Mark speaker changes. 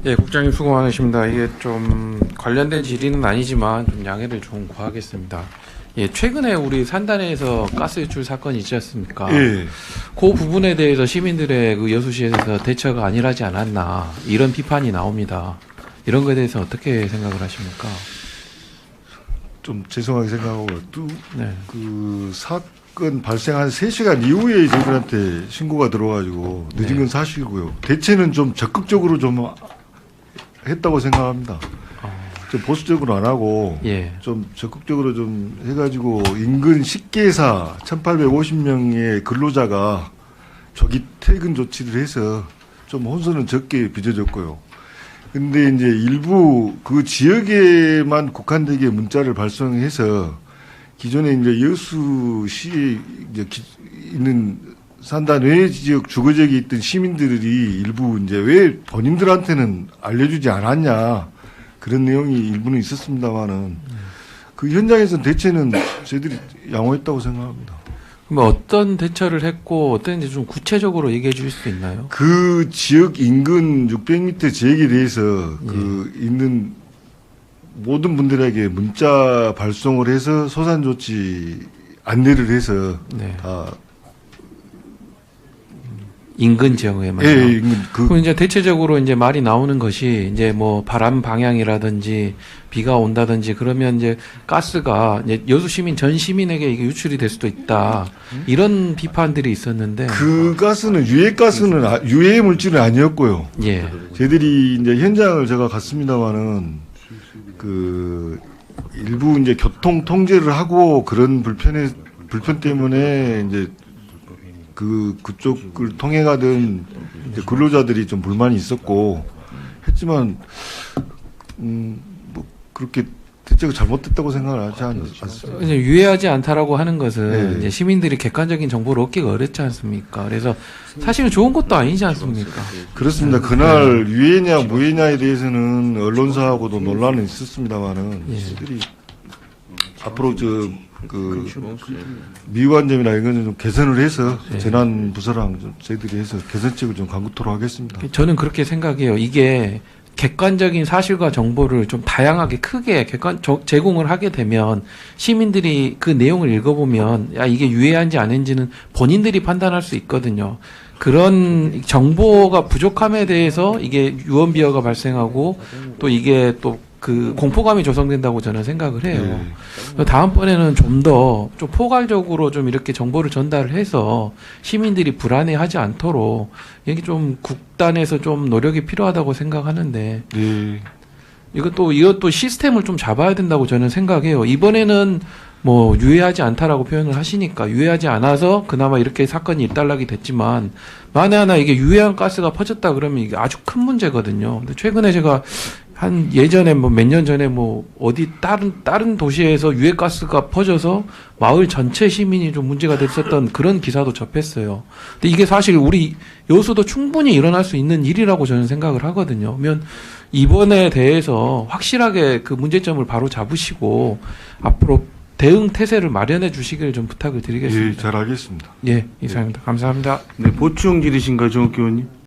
Speaker 1: 예, 국장님 수고 많으십니다. 이게 좀 관련된 질의는 아니지만 좀 양해를 좀 구하겠습니다. 예, 최근에 우리 산단에서 가스 유출 사건이 있지 않습니까?
Speaker 2: 예.
Speaker 1: 그 부분에 대해서 시민들의 그 여수시에서 대처가 안일하지 않았나 이런 비판이 나옵니다. 이런 것에 대해서 어떻게 생각을 하십니까?
Speaker 2: 좀 죄송하게 생각하고
Speaker 1: 네.
Speaker 2: 그 사건 발생한 3시간 이후에 저희들한테 신고가 들어가지고 늦은
Speaker 1: 네.
Speaker 2: 건 사실이고요. 대체는 좀 적극적으로 좀 했다고 생각합니다. 좀 보수적으로 안 하고
Speaker 1: 예.
Speaker 2: 좀 적극적으로 좀 해가지고 인근 10개사 1,850명의 근로자가 조기 퇴근 조치를 해서 좀 혼선은 적게 빚어졌고요. 근데 이제 일부 그 지역에만 국한되게 문자를 발송해서 기존에 이제 여수시에 이제 있는 산단 외 지역 주거지역에 있던 시민들이 일부 이제 왜 본인들한테는 알려주지 않았냐 그런 내용이 일부는 있었습니다만은 그 현장에서는 대체는 저희들이 양호했다고 생각합니다.
Speaker 1: 그럼 어떤 대처를 했고 어떤지 좀 구체적으로 얘기해 주실 수 있나요?
Speaker 2: 그 지역 인근 600m 지역에 대해서 그 있는 모든 분들에게 문자 발송을 해서 소산 조치 안내를 해서
Speaker 1: 네.
Speaker 2: 다
Speaker 1: 인근 지역에만.
Speaker 2: 예, 인근
Speaker 1: 그럼 이제 대체적으로 이제 말이 나오는 것이 이제 뭐 바람 방향이라든지 비가 온다든지 그러면 이제 가스가 이제 여수 시민 전 시민에게 이게 유출이 될 수도 있다 이런 비판들이 있었는데
Speaker 2: 그 가스는 유해 가스는 유해 물질은 아니었고요.
Speaker 1: 예.
Speaker 2: 저희들이 이제 현장을 제가 갔습니다만은 그 일부 이제 교통 통제를 하고 그런 불편 때문에 이제 그쪽을 통해 가던 이제 근로자들이 좀 불만이 있었고 했지만 뭐 그렇게 대체가 잘못됐다고 생각을 하지 않습니다.
Speaker 1: 이제 유해하지 않다라고 하는 것은
Speaker 2: 네.
Speaker 1: 이제 시민들이 객관적인 정보를 얻기가 어렵지 않습니까? 그래서 사실은 좋은 것도 아니지 않습니까?
Speaker 2: 그렇습니다. 그날 유해냐 무해냐에 대해서는 언론사하고도 논란은 있었습니다만은 저희들이 앞으로 그 미흡한 점이나 이런 거는 좀 개선을 해서 재난 부서랑 좀 저희들이 해서 개선책을 좀 강구토록 하겠습니다.
Speaker 1: 저는 그렇게 생각해요. 이게 객관적인 사실과 정보를 좀 다양하게 크게 제공을 하게 되면 시민들이 그 내용을 읽어보면 야 이게 유해한지 아닌지는 본인들이 판단할 수 있거든요. 그런 정보가 부족함에 대해서 이게 유언비어가 발생하고 또 이게 또 그 공포감이 조성된다고 저는 생각을 해요. 다음번에는 좀 더 좀 포괄적으로 좀 이렇게 정보를 전달을 해서 시민들이 불안해하지 않도록 이게 좀 국단에서 좀 노력이 필요하다고 생각하는데
Speaker 2: 네.
Speaker 1: 이것도 시스템을 좀 잡아야 된다고 저는 생각해요. 이번에는 뭐 유해하지 않다라고 표현을 하시니까 유해하지 않아서 그나마 이렇게 사건이 일단락이 됐지만 만에 하나 이게 유해한 가스가 퍼졌다 그러면 이게 아주 큰 문제거든요. 근데 최근에 제가 한 예전에 뭐 몇 년 전에 뭐 어디 다른 도시에서 유해 가스가 퍼져서 마을 전체 시민이 좀 문제가 됐었던 그런 기사도 접했어요. 근데 이게 사실 우리 여수도 충분히 일어날 수 있는 일이라고 저는 생각을 하거든요. 그러면 이번에 대해서 확실하게 그 문제점을 바로 잡으시고 앞으로 대응 태세를 마련해 주시길 좀 부탁을 드리겠습니다.
Speaker 2: 예, 잘 알겠습니다.
Speaker 1: 예, 이상입니다. 감사합니다.
Speaker 3: 네, 보충 질의신가요, 정욱 의원님?